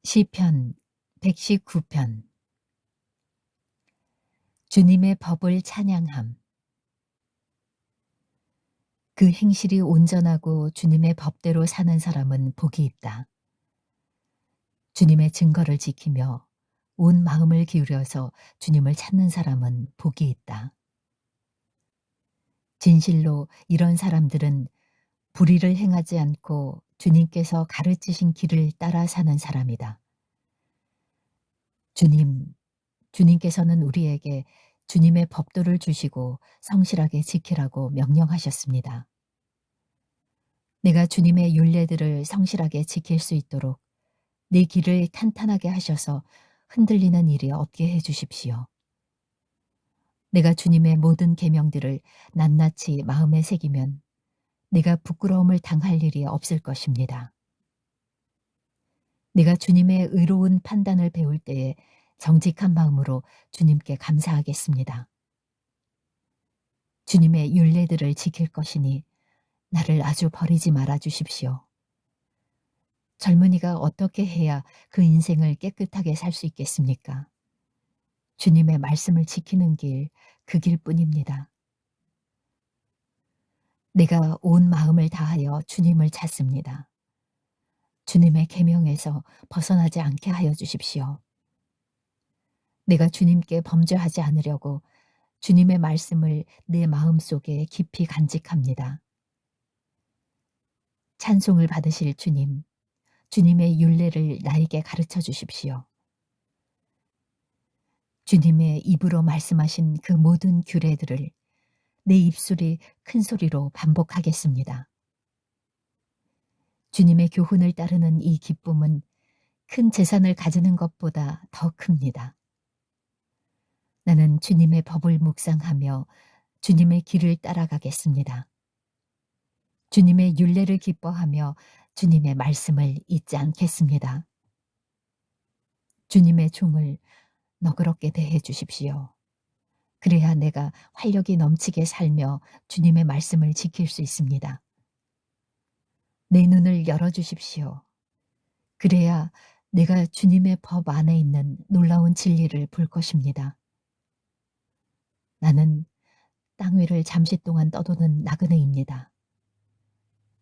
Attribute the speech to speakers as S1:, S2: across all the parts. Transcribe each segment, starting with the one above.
S1: 시편 119편. 주님의 법을 찬양함. 그 행실이 온전하고 주님의 법대로 사는 사람은 복이 있다. 주님의 증거를 지키며 온 마음을 기울여서 주님을 찾는 사람은 복이 있다. 진실로 이런 사람들은 불의를 행하지 않고 주님께서 가르치신 길을 따라 사는 사람이다. 주님께서는 우리에게 주님의 법도를 주시고 성실하게 지키라고 명령하셨습니다. 내가 주님의 율례들을 성실하게 지킬 수 있도록 내 길을 탄탄하게 하셔서 흔들리는 일이 없게 해 주십시오. 내가 주님의 모든 계명들을 낱낱이 마음에 새기면 내가 부끄러움을 당할 일이 없을 것입니다. 내가 주님의 의로운 판단을 배울 때에 정직한 마음으로 주님께 감사하겠습니다. 주님의 율례들을 지킬 것이니 나를 아주 버리지 말아 주십시오. 젊은이가 어떻게 해야 그 인생을 깨끗하게 살 수 있겠습니까? 주님의 말씀을 지키는 길, 그 길뿐입니다. 내가 온 마음을 다하여 주님을 찾습니다. 주님의 계명에서 벗어나지 않게 하여 주십시오. 내가 주님께 범죄하지 않으려고 주님의 말씀을 내 마음속에 깊이 간직합니다. 찬송을 받으실 주님, 주님의 율례를 나에게 가르쳐 주십시오. 주님의 입으로 말씀하신 그 모든 규례들을 내 입술이 큰 소리로 반복하겠습니다. 주님의 교훈을 따르는 이 기쁨은 큰 재산을 가지는 것보다 더 큽니다. 나는 주님의 법을 묵상하며 주님의 길을 따라가겠습니다. 주님의 율례를 기뻐하며 주님의 말씀을 잊지 않겠습니다. 주님의 종을 너그럽게 대해 주십시오. 그래야 내가 활력이 넘치게 살며 주님의 말씀을 지킬 수 있습니다. 내 눈을 열어주십시오. 그래야 내가 주님의 법 안에 있는 놀라운 진리를 볼 것입니다. 나는 땅 위를 잠시 동안 떠도는 나그네입니다.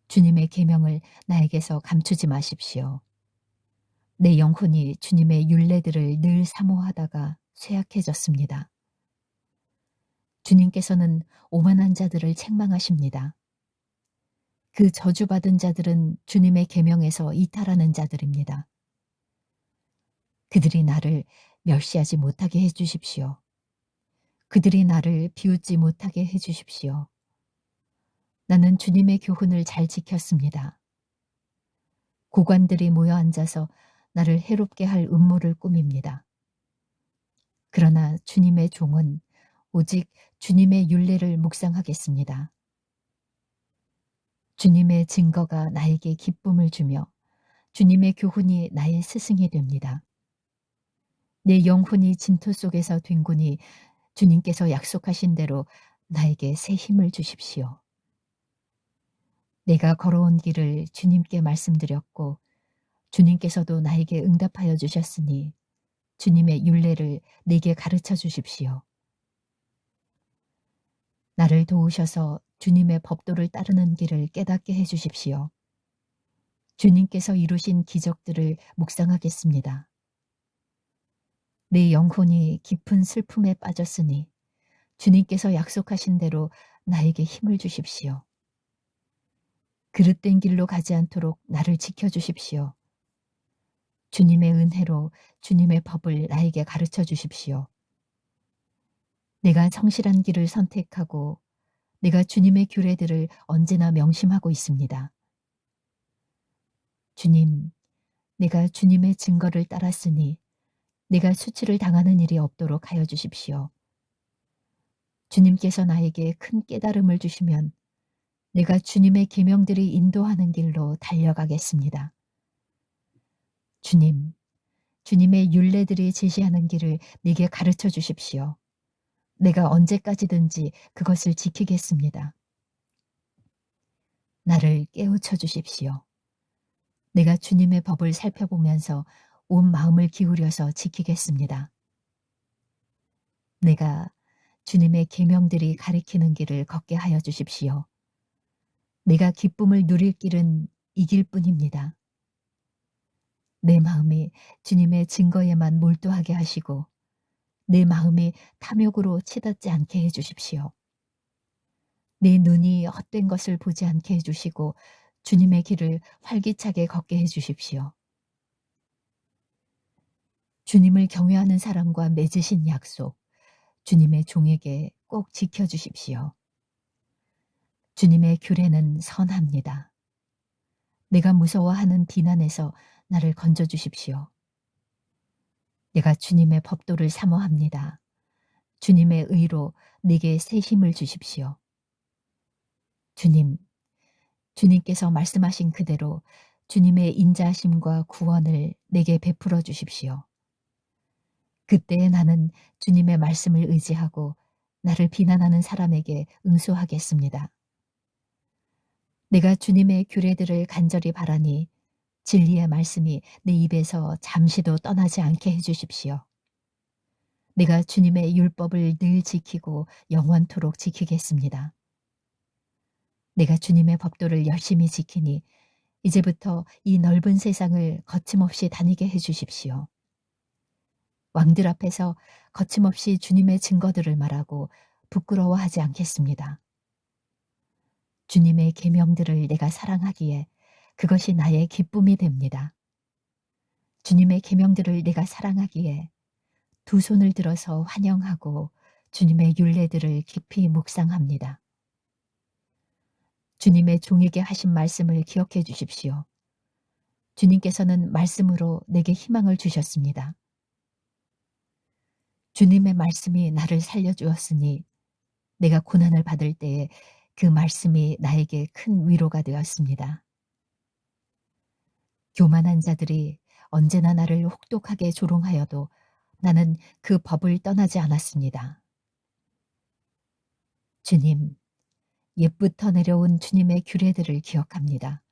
S1: 주님의 계명을 나에게서 감추지 마십시오. 내 영혼이 주님의 율례들을 늘 사모하다가 쇠약해졌습니다. 주님께서는 오만한 자들을 책망하십니다. 그 저주받은 자들은 주님의 계명에서 이탈하는 자들입니다. 그들이 나를 멸시하지 못하게 해 주십시오. 그들이 나를 비웃지 못하게 해 주십시오. 나는 주님의 교훈을 잘 지켰습니다. 고관들이 모여 앉아서 나를 해롭게 할 음모를 꾸밉니다. 그러나 주님의 종은 오직 주님의 율례를 묵상하겠습니다. 주님의 증거가 나에게 기쁨을 주며 주님의 교훈이 나의 스승이 됩니다. 내 영혼이 진토 속에서 뒹구니 주님께서 약속하신 대로 나에게 새 힘을 주십시오. 내가 걸어온 길을 주님께 말씀드렸고 주님께서도 나에게 응답하여 주셨으니 주님의 율례를 내게 가르쳐 주십시오. 나를 도우셔서 주님의 법도를 따르는 길을 깨닫게 해 주십시오. 주님께서 이루신 기적들을 묵상하겠습니다. 내 영혼이 깊은 슬픔에 빠졌으니 주님께서 약속하신 대로 나에게 힘을 주십시오. 그릇된 길로 가지 않도록 나를 지켜주십시오. 주님의 은혜로 주님의 법을 나에게 가르쳐 주십시오. 내가 성실한 길을 선택하고 내가 주님의 규례들을 언제나 명심하고 있습니다. 주님, 내가 주님의 증거를 따랐으니 내가 수치를 당하는 일이 없도록 하여 주십시오. 주님께서 나에게 큰 깨달음을 주시면 내가 주님의 계명들이 인도하는 길로 달려가겠습니다. 주님, 주님의 율례들이 제시하는 길을 내게 가르쳐 주십시오. 내가 언제까지든지 그것을 지키겠습니다. 나를 깨우쳐 주십시오. 내가 주님의 법을 살펴보면서 온 마음을 기울여서 지키겠습니다. 내가 주님의 계명들이 가리키는 길을 걷게 하여 주십시오. 내가 기쁨을 누릴 길은 이 길뿐입니다. 내 마음이 주님의 증거에만 몰두하게 하시고 내 마음이 탐욕으로 치닫지 않게 해 주십시오. 내 눈이 헛된 것을 보지 않게 해 주시고 주님의 길을 활기차게 걷게 해 주십시오. 주님을 경외하는 사람과 맺으신 약속, 주님의 종에게 꼭 지켜 주십시오. 주님의 규례는 선합니다. 내가 무서워하는 비난에서 나를 건져 주십시오. 내가 주님의 법도를 사모합니다. 주님의 의로 내게 새 힘을 주십시오. 주님, 주님께서 말씀하신 그대로 주님의 인자하심과 구원을 내게 베풀어 주십시오. 그때에 나는 주님의 말씀을 의지하고 나를 비난하는 사람에게 응수하겠습니다. 내가 주님의 규례들을 간절히 바라니 진리의 말씀이 내 입에서 잠시도 떠나지 않게 해 주십시오. 내가 주님의 율법을 늘 지키고 영원토록 지키겠습니다. 내가 주님의 법도를 열심히 지키니 이제부터 이 넓은 세상을 거침없이 다니게 해 주십시오. 왕들 앞에서 거침없이 주님의 증거들을 말하고 부끄러워하지 않겠습니다. 주님의 계명들을 내가 사랑하기에 그것이 나의 기쁨이 됩니다. 주님의 계명들을 내가 사랑하기에 두 손을 들어서 환영하고 주님의 율례들을 깊이 묵상합니다. 주님의 종에게 하신 말씀을 기억해 주십시오. 주님께서는 말씀으로 내게 희망을 주셨습니다. 주님의 말씀이 나를 살려주었으니 내가 고난을 받을 때에 그 말씀이 나에게 큰 위로가 되었습니다. 교만한 자들이 언제나 나를 혹독하게 조롱하여도 나는 그 법을 떠나지 않았습니다. 주님, 옛부터 내려온 주님의 규례들을 기억합니다.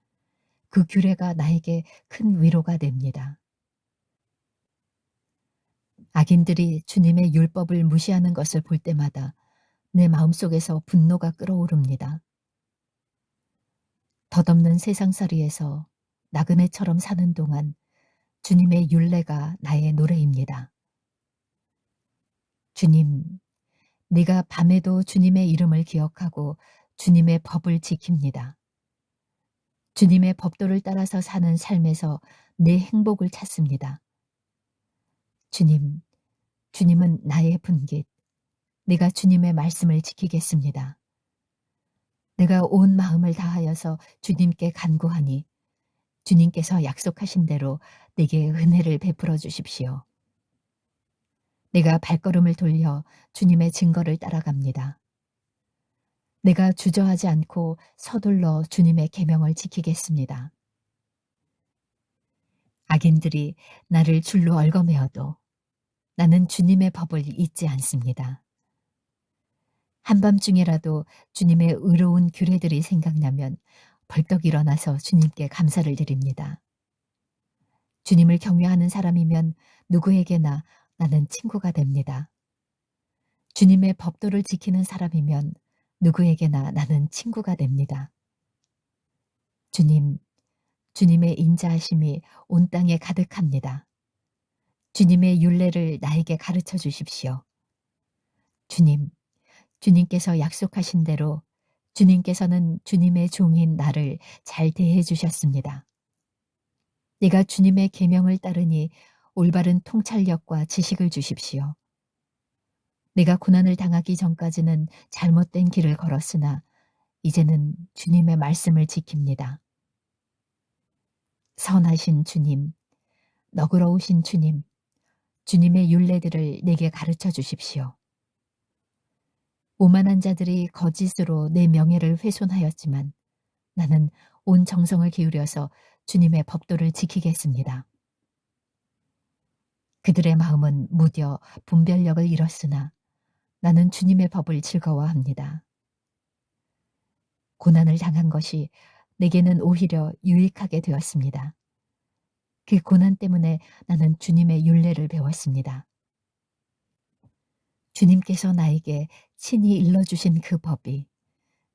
S1: 그 규례가 나에게 큰 위로가 됩니다. 악인들이 주님의 율법을 무시하는 것을 볼 때마다 내 마음속에서 분노가 끓어오릅니다. 덧없는 세상살이에서 나그네처럼 사는 동안 주님의 율례가 나의 노래입니다. 주님, 내가 밤에도 주님의 이름을 기억하고 주님의 법을 지킵니다. 주님의 법도를 따라서 사는 삶에서 내 행복을 찾습니다. 주님, 주님은 나의 분깃. 내가 주님의 말씀을 지키겠습니다. 내가 온 마음을 다하여서 주님께 간구하니 주님께서 약속하신 대로 내게 은혜를 베풀어 주십시오. 내가 발걸음을 돌려 주님의 증거를 따라갑니다. 내가 주저하지 않고 서둘러 주님의 계명을 지키겠습니다. 악인들이 나를 줄로 얽어매어도 나는 주님의 법을 잊지 않습니다. 한밤중에라도 주님의 의로운 규례들이 생각나면 벌떡 일어나서 주님께 감사를 드립니다. 주님을 경외하는 사람이면 누구에게나 나는 친구가 됩니다. 주님의 법도를 지키는 사람이면 누구에게나 나는 친구가 됩니다. 주님, 주님의 인자하심이 온 땅에 가득합니다. 주님의 율례를 나에게 가르쳐 주십시오. 주님, 주님께서 약속하신 대로 주님께서는 주님의 종인 나를 잘 대해 주셨습니다. 내가 주님의 계명을 따르니 올바른 통찰력과 지식을 주십시오. 내가 고난을 당하기 전까지는 잘못된 길을 걸었으나 이제는 주님의 말씀을 지킵니다. 선하신 주님, 너그러우신 주님, 주님의 율례들을 내게 가르쳐 주십시오. 오만한 자들이 거짓으로 내 명예를 훼손하였지만 나는 온 정성을 기울여서 주님의 법도를 지키겠습니다. 그들의 마음은 무뎌 분별력을 잃었으나 나는 주님의 법을 즐거워합니다. 고난을 당한 것이 내게는 오히려 유익하게 되었습니다. 그 고난 때문에 나는 주님의 율례를 배웠습니다. 주님께서 나에게 친히 일러주신 그 법이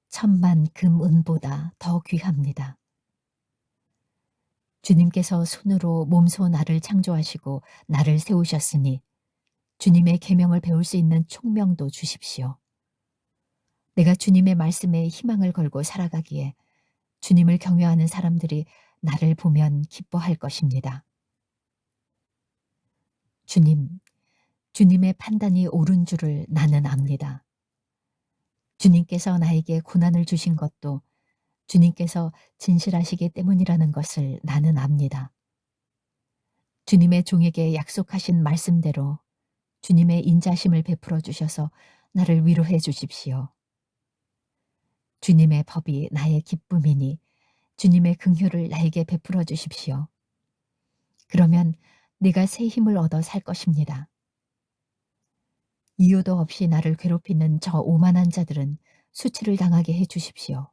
S1: 천만 금 은보다 더 귀합니다. 주님께서 손으로 몸소 나를 창조하시고 나를 세우셨으니 주님의 계명을 배울 수 있는 총명도 주십시오. 내가 주님의 말씀에 희망을 걸고 살아가기에 주님을 경외하는 사람들이 나를 보면 기뻐할 것입니다. 주님, 주님의 판단이 옳은 줄을 나는 압니다. 주님께서 나에게 고난을 주신 것도 주님께서 진실하시기 때문이라는 것을 나는 압니다. 주님의 종에게 약속하신 말씀대로 주님의 인자심을 베풀어 주셔서 나를 위로해 주십시오. 주님의 법이 나의 기쁨이니 주님의 긍휼을 나에게 베풀어 주십시오. 그러면 내가 새 힘을 얻어 살 것입니다. 이유도 없이 나를 괴롭히는 저 오만한 자들은 수치를 당하게 해 주십시오.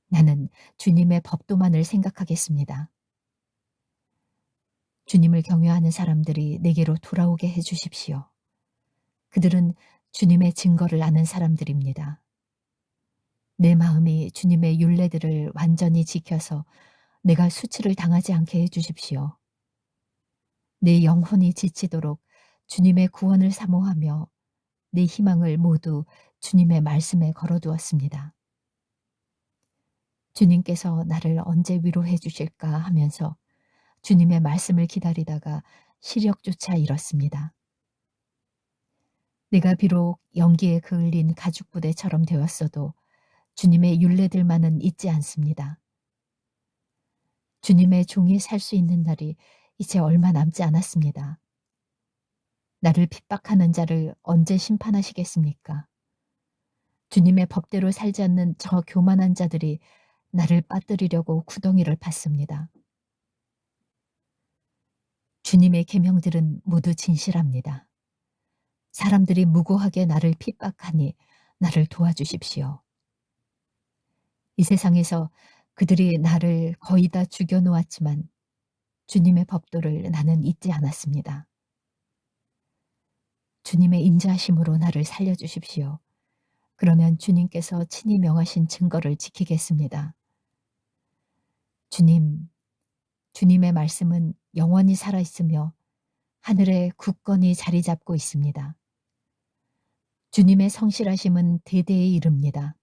S1: 나는 주님의 법도만을 생각하겠습니다. 주님을 경외하는 사람들이 내게로 돌아오게 해 주십시오. 그들은 주님의 증거를 아는 사람들입니다. 내 마음이 주님의 율례들을 완전히 지켜서 내가 수치를 당하지 않게 해 주십시오. 내 영혼이 지치도록 주님의 구원을 사모하며 내 희망을 모두 주님의 말씀에 걸어두었습니다. 주님께서 나를 언제 위로해 주실까 하면서 주님의 말씀을 기다리다가 시력조차 잃었습니다. 내가 비록 연기에 그을린 가죽부대처럼 되었어도 주님의 율례들만은 잊지 않습니다. 주님의 종이 살 수 있는 날이 이제 얼마 남지 않았습니다. 나를 핍박하는 자를 언제 심판하시겠습니까? 주님의 법대로 살지 않는 저 교만한 자들이 나를 빠뜨리려고 구덩이를 팠습니다. 주님의 계명들은 모두 진실합니다. 사람들이 무고하게 나를 핍박하니 나를 도와주십시오. 이 세상에서 그들이 나를 거의 다 죽여놓았지만 주님의 법도를 나는 잊지 않았습니다. 주님의 인자하심으로 나를 살려주십시오. 그러면 주님께서 친히 명하신 증거를 지키겠습니다. 주님, 주님의 말씀은 영원히 살아있으며 하늘에 굳건히 자리 잡고 있습니다. 주님의 성실하심은 대대에 이릅니다.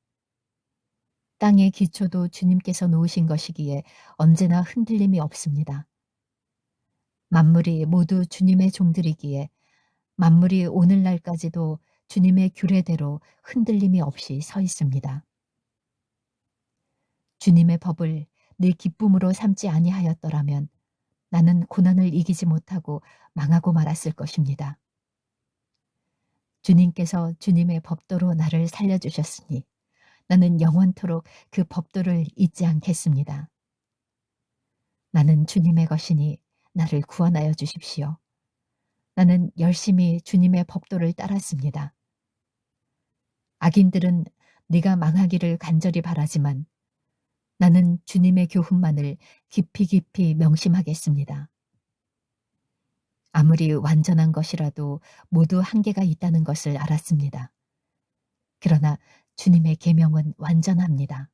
S1: 땅의 기초도 주님께서 놓으신 것이기에 언제나 흔들림이 없습니다. 만물이 모두 주님의 종들이기에 만물이 오늘날까지도 주님의 규례대로 흔들림이 없이 서 있습니다. 주님의 법을 내 기쁨으로 삼지 아니하였더라면 나는 고난을 이기지 못하고 망하고 말았을 것입니다. 주님께서 주님의 법도로 나를 살려주셨으니 나는 영원토록 그 법도를 잊지 않겠습니다. 나는 주님의 것이니 나를 구원하여 주십시오. 나는 열심히 주님의 법도를 따랐습니다. 악인들은 네가 망하기를 간절히 바라지만 나는 주님의 교훈만을 깊이 깊이 명심하겠습니다. 아무리 완전한 것이라도 모두 한계가 있다는 것을 알았습니다. 그러나 주님의 계명은 완전합니다.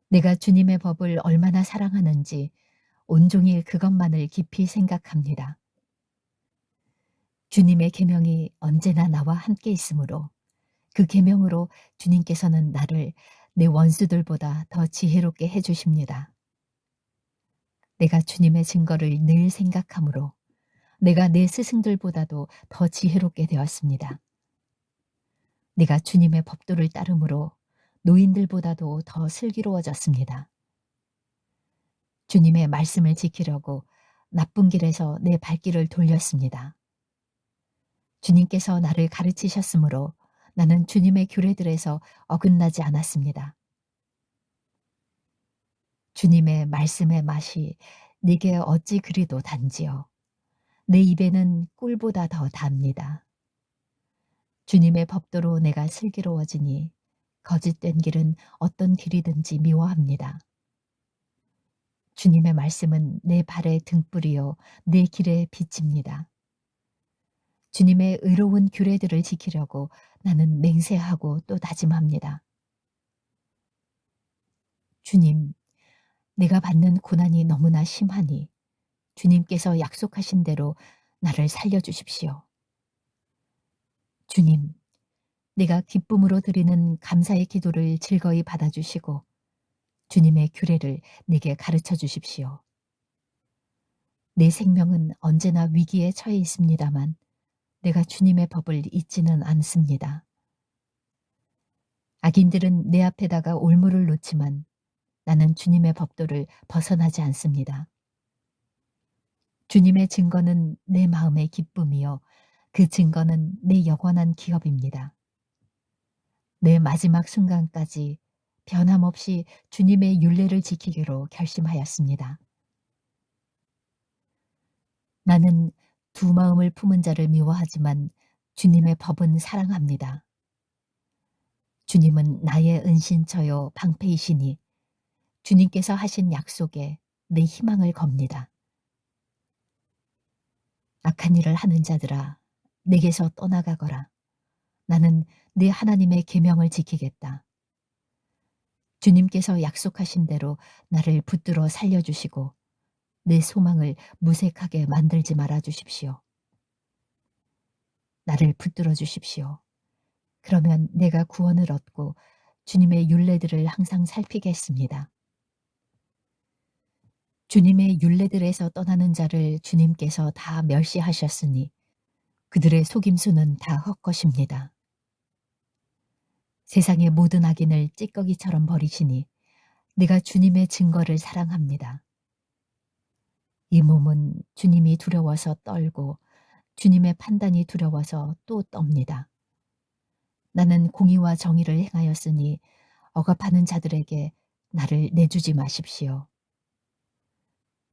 S1: 내가 주님의 법을 얼마나 사랑하는지 온종일 그것만을 깊이 생각합니다. 주님의 계명이 언제나 나와 함께 있으므로 그 계명으로 주님께서는 나를 내 원수들보다 더 지혜롭게 해주십니다. 내가 주님의 증거를 늘 생각하므로 내가 내 스승들보다도 더 지혜롭게 되었습니다. 내가 주님의 법도를 따름으로 노인들보다도 더 슬기로워졌습니다. 주님의 말씀을 지키려고 나쁜 길에서 내 발길을 돌렸습니다. 주님께서 나를 가르치셨으므로 나는 주님의 규례들에서 어긋나지 않았습니다. 주님의 말씀의 맛이 네게 어찌 그리도 단지요. 내 입에는 꿀보다 더 답니다. 주님의 법도로 내가 슬기로워지니 거짓된 길은 어떤 길이든지 미워합니다. 주님의 말씀은 내 발의 등불이요 내 길의 빛입니다. 주님의 의로운 규례들을 지키려고 나는 맹세하고 또 다짐합니다. 주님, 내가 받는 고난이 너무나 심하니 주님께서 약속하신 대로 나를 살려주십시오. 주님, 내가 기쁨으로 드리는 감사의 기도를 즐거이 받아주시고 주님의 규례를 내게 가르쳐 주십시오. 내 생명은 언제나 위기에 처해 있습니다만 내가 주님의 법을 잊지는 않습니다. 악인들은 내 앞에다가 올무를 놓지만 나는 주님의 법도를 벗어나지 않습니다. 주님의 증거는 내 마음의 기쁨이요 그 증거는 내 영원한 기업입니다. 내 마지막 순간까지 변함없이 주님의 율례를 지키기로 결심하였습니다. 나는 두 마음을 품은 자를 미워하지만 주님의 법은 사랑합니다. 주님은 나의 은신처요 방패이시니 주님께서 하신 약속에 내 희망을 겁니다. 악한 일을 하는 자들아, 내게서 떠나가거라. 나는 네 하나님의 계명을 지키겠다. 주님께서 약속하신 대로 나를 붙들어 살려주시고 내 소망을 무색하게 만들지 말아 주십시오. 나를 붙들어 주십시오. 그러면 내가 구원을 얻고 주님의 율례들을 항상 살피겠습니다. 주님의 율례들에서 떠나는 자를 주님께서 다 멸시하셨으니 그들의 속임수는 다 헛것입니다. 세상의 모든 악인을 찌꺼기처럼 버리시니 내가 주님의 증거를 사랑합니다. 이 몸은 주님이 두려워서 떨고 주님의 판단이 두려워서 또 떱니다. 나는 공의와 정의를 행하였으니 억압하는 자들에게 나를 내주지 마십시오.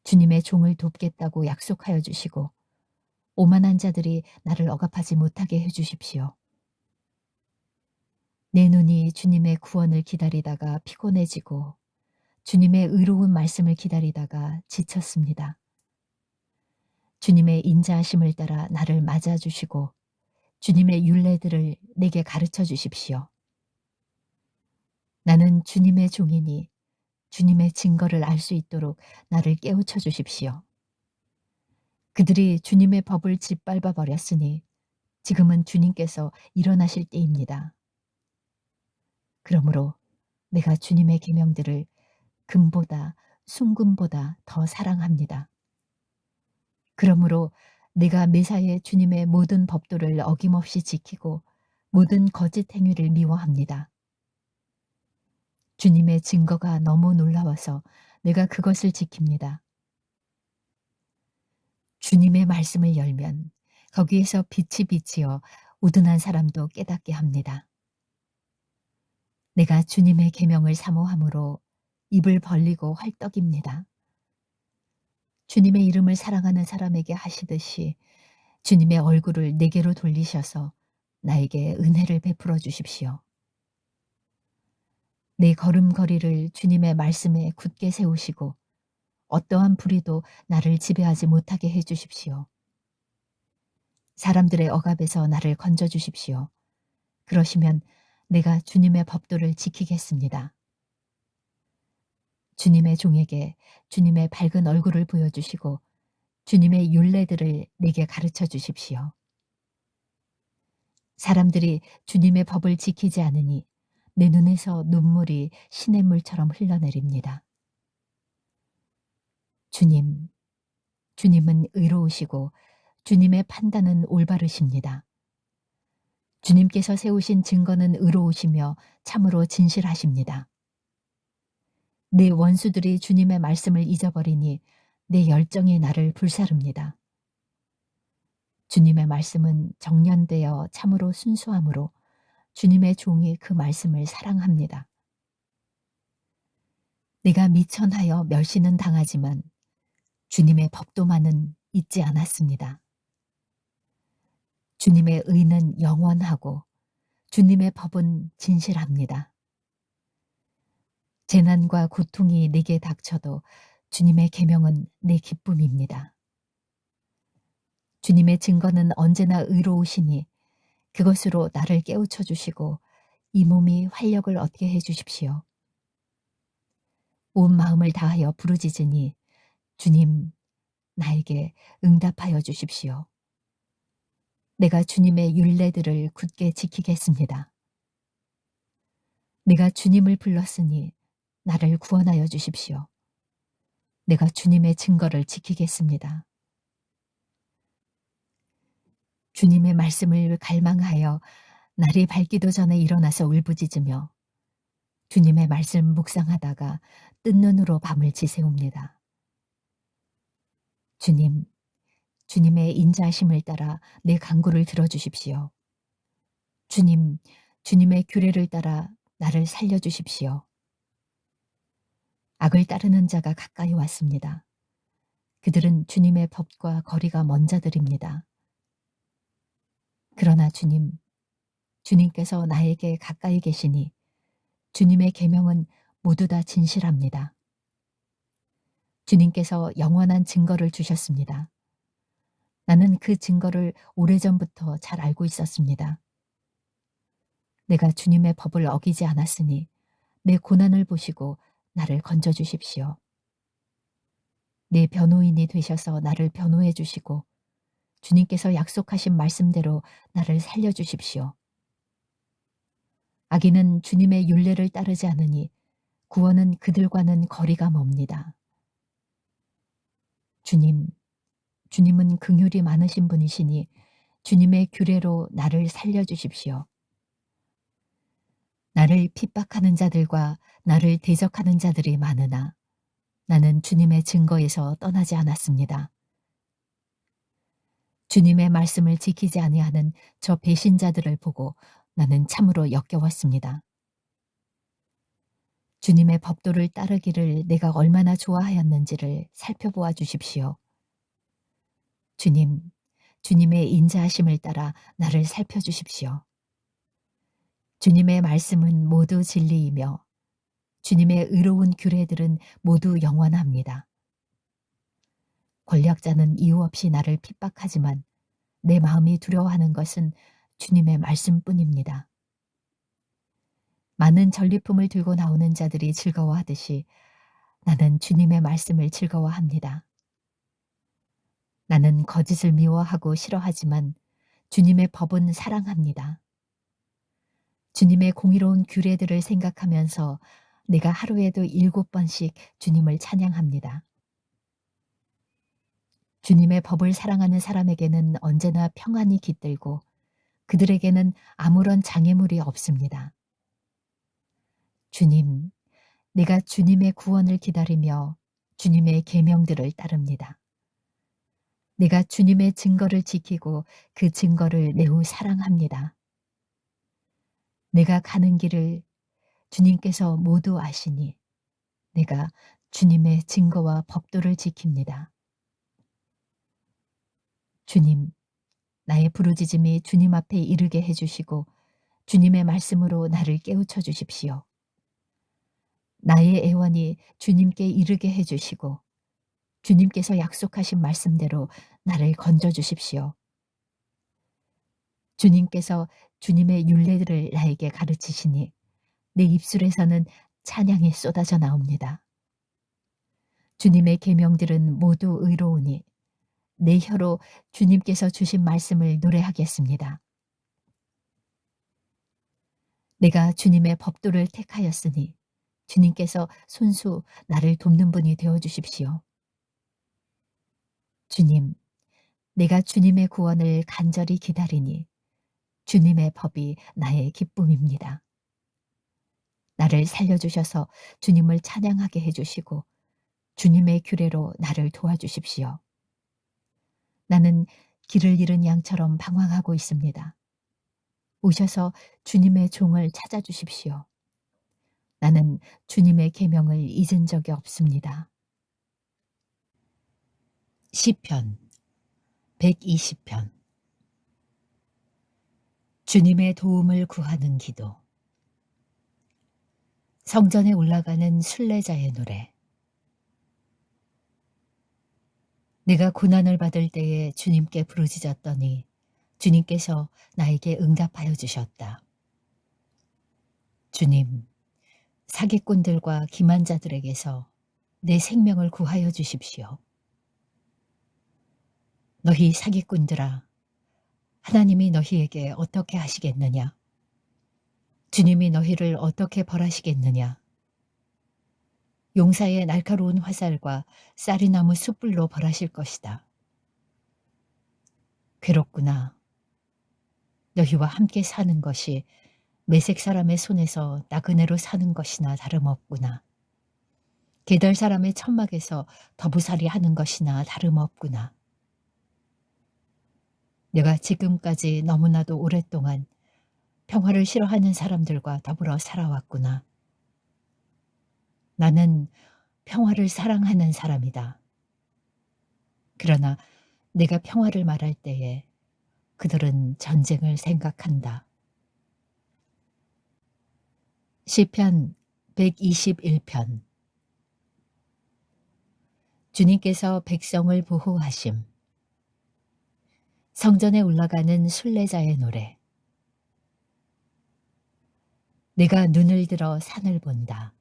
S1: 주님의 종을 돕겠다고 약속하여 주시고 오만한 자들이 나를 억압하지 못하게 해 주십시오. 내 눈이 주님의 구원을 기다리다가 피곤해지고 주님의 의로운 말씀을 기다리다가 지쳤습니다. 주님의 인자하심을 따라 나를 맞아주시고 주님의 율례들을 내게 가르쳐 주십시오. 나는 주님의 종이니 주님의 증거를 알 수 있도록 나를 깨우쳐 주십시오. 그들이 주님의 법을 짓밟아 버렸으니 지금은 주님께서 일어나실 때입니다. 그러므로 내가 주님의 계명들을 금보다 순금보다 더 사랑합니다. 그러므로 내가 매사에 주님의 모든 법도를 어김없이 지키고 모든 거짓 행위를 미워합니다. 주님의 증거가 너무 놀라워서 내가 그것을 지킵니다. 주님의 말씀을 열면 거기에서 빛이 비치어 우둔한 사람도 깨닫게 합니다. 내가 주님의 계명을 사모함으로 입을 벌리고 헐떡입니다. 주님의 이름을 사랑하는 사람에게 하시듯이 주님의 얼굴을 내게로 돌리셔서 나에게 은혜를 베풀어 주십시오. 내 걸음걸이를 주님의 말씀에 굳게 세우시고 어떠한 불의도 나를 지배하지 못하게 해 주십시오. 사람들의 억압에서 나를 건져 주십시오. 그러시면 내가 주님의 법도를 지키겠습니다. 주님의 종에게 주님의 밝은 얼굴을 보여주시고 주님의 율례들을 내게 가르쳐 주십시오. 사람들이 주님의 법을 지키지 않으니 내 눈에서 눈물이 시냇물처럼 흘러내립니다. 주님, 주님은 의로우시고 주님의 판단은 올바르십니다. 주님께서 세우신 증거는 의로우시며 참으로 진실하십니다. 내 원수들이 주님의 말씀을 잊어버리니 내 열정이 나를 불사릅니다. 주님의 말씀은 정련되어 참으로 순수함으로 주님의 종이 그 말씀을 사랑합니다. 내가 미천하여 멸시는 당하지만 주님의 법도만은 잊지 않았습니다. 주님의 의는 영원하고 주님의 법은 진실합니다. 재난과 고통이 내게 닥쳐도 주님의 계명은 내 기쁨입니다. 주님의 증거는 언제나 의로우시니 그것으로 나를 깨우쳐 주시고 이 몸이 활력을 얻게 해 주십시오. 온 마음을 다하여 부르짖으니 주님, 나에게 응답하여 주십시오. 내가 주님의 율례들을 굳게 지키겠습니다. 내가 주님을 불렀으니 나를 구원하여 주십시오. 내가 주님의 증거를 지키겠습니다. 주님의 말씀을 갈망하여 날이 밝기도 전에 일어나서 울부짖으며 주님의 말씀 묵상하다가 뜬 눈으로 밤을 지새웁니다. 주님, 주님의 인자하심을 따라 내 간구를 들어주십시오. 주님, 주님의 규례를 따라 나를 살려주십시오. 악을 따르는 자가 가까이 왔습니다. 그들은 주님의 법과 거리가 먼 자들입니다. 그러나 주님, 주님께서 나에게 가까이 계시니 주님의 계명은 모두 다 진실합니다. 주님께서 영원한 증거를 주셨습니다. 나는 그 증거를 오래전부터 잘 알고 있었습니다. 내가 주님의 법을 어기지 않았으니 내 고난을 보시고 나를 건져주십시오. 내 변호인이 되셔서 나를 변호해 주시고 주님께서 약속하신 말씀대로 나를 살려주십시오. 악인은 주님의 율례를 따르지 않으니 구원은 그들과는 거리가 멉니다. 주님, 주님은 긍휼이 많으신 분이시니 주님의 규례로 나를 살려주십시오. 나를 핍박하는 자들과 나를 대적하는 자들이 많으나 나는 주님의 증거에서 떠나지 않았습니다. 주님의 말씀을 지키지 아니하는 저 배신자들을 보고 나는 참으로 역겨웠습니다. 주님의 법도를 따르기를 내가 얼마나 좋아하였는지를 살펴보아 주십시오. 주님, 주님의 인자하심을 따라 나를 살펴주십시오. 주님의 말씀은 모두 진리이며 주님의 의로운 규례들은 모두 영원합니다. 권력자는 이유 없이 나를 핍박하지만 내 마음이 두려워하는 것은 주님의 말씀뿐입니다. 많은 전리품을 들고 나오는 자들이 즐거워하듯이 나는 주님의 말씀을 즐거워합니다. 나는 거짓을 미워하고 싫어하지만 주님의 법은 사랑합니다. 주님의 공의로운 규례들을 생각하면서 내가 하루에도 7번씩 주님을 찬양합니다. 주님의 법을 사랑하는 사람에게는 언제나 평안이 깃들고 그들에게는 아무런 장애물이 없습니다. 주님, 내가 주님의 구원을 기다리며 주님의 계명들을 따릅니다. 내가 주님의 증거를 지키고 그 증거를 매우 사랑합니다. 내가 가는 길을 주님께서 모두 아시니 내가 주님의 증거와 법도를 지킵니다. 주님, 나의 부르짖음이 주님 앞에 이르게 해주시고 주님의 말씀으로 나를 깨우쳐 주십시오. 나의 애원이 주님께 이르게 해주시고 주님께서 약속하신 말씀대로 나를 건져 주십시오. 주님께서 주님의 율례들을 나에게 가르치시니 내 입술에서는 찬양이 쏟아져 나옵니다. 주님의 계명들은 모두 의로우니 내 혀로 주님께서 주신 말씀을 노래하겠습니다. 내가 주님의 법도를 택하였으니 주님께서 손수 나를 돕는 분이 되어 주십시오. 주님, 내가 주님의 구원을 간절히 기다리니 주님의 법이 나의 기쁨입니다. 나를 살려주셔서 주님을 찬양하게 해주시고 주님의 규례로 나를 도와주십시오. 나는 길을 잃은 양처럼 방황하고 있습니다. 오셔서 주님의 종을 찾아주십시오. 나는 주님의 계명을 잊은 적이 없습니다. 시편 120편 주님의 도움을 구하는 기도. 성전에 올라가는 순례자의 노래. 내가 고난을 받을 때에 주님께 부르짖었더니 주님께서 나에게 응답하여 주셨다. 주님, 사기꾼들과 기만자들에게서 내 생명을 구하여 주십시오. 너희 사기꾼들아, 하나님이 너희에게 어떻게 하시겠느냐? 주님이 너희를 어떻게 벌하시겠느냐? 용사의 날카로운 화살과 쌀이나무 숯불로 벌하실 것이다. 괴롭구나. 너희와 함께 사는 것이 메색 사람의 손에서 나그네로 사는 것이나 다름없구나. 게덜 사람의 천막에서 더부살이 하는 것이나 다름없구나. 내가 지금까지 너무나도 오랫동안 평화를 싫어하는 사람들과 더불어 살아왔구나. 나는 평화를 사랑하는 사람이다. 그러나 내가 평화를 말할 때에 그들은 전쟁을 생각한다. 시편 121편. 주님께서 백성을 보호하심. 성전에 올라가는 순례자의 노래. 내가 눈을 들어 산을 본다.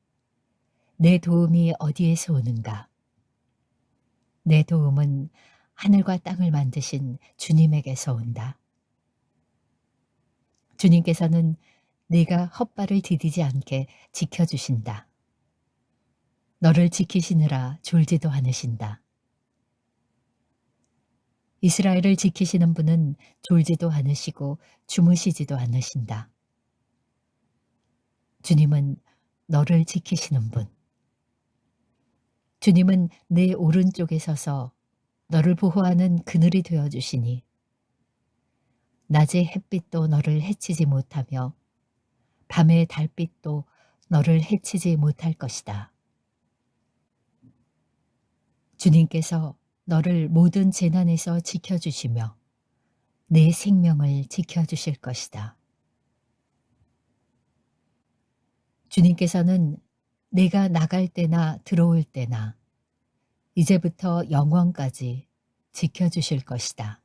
S1: 내 도움이 어디에서 오는가? 내 도움은 하늘과 땅을 만드신 주님에게서 온다. 주님께서는 네가 헛발을 디디지 않게 지켜주신다. 너를 지키시느라 졸지도 않으신다. 이스라엘을 지키시는 분은 졸지도 않으시고 주무시지도 않으신다. 주님은 너를 지키시는 분. 주님은 내 오른쪽에 서서 너를 보호하는 그늘이 되어주시니 낮의 햇빛도 너를 해치지 못하며 밤의 달빛도 너를 해치지 못할 것이다. 주님께서 너를 모든 재난에서 지켜주시며 내 생명을 지켜주실 것이다. 주님께서는 내가 나갈 때나 들어올 때나 이제부터 영원까지 지켜주실 것이다.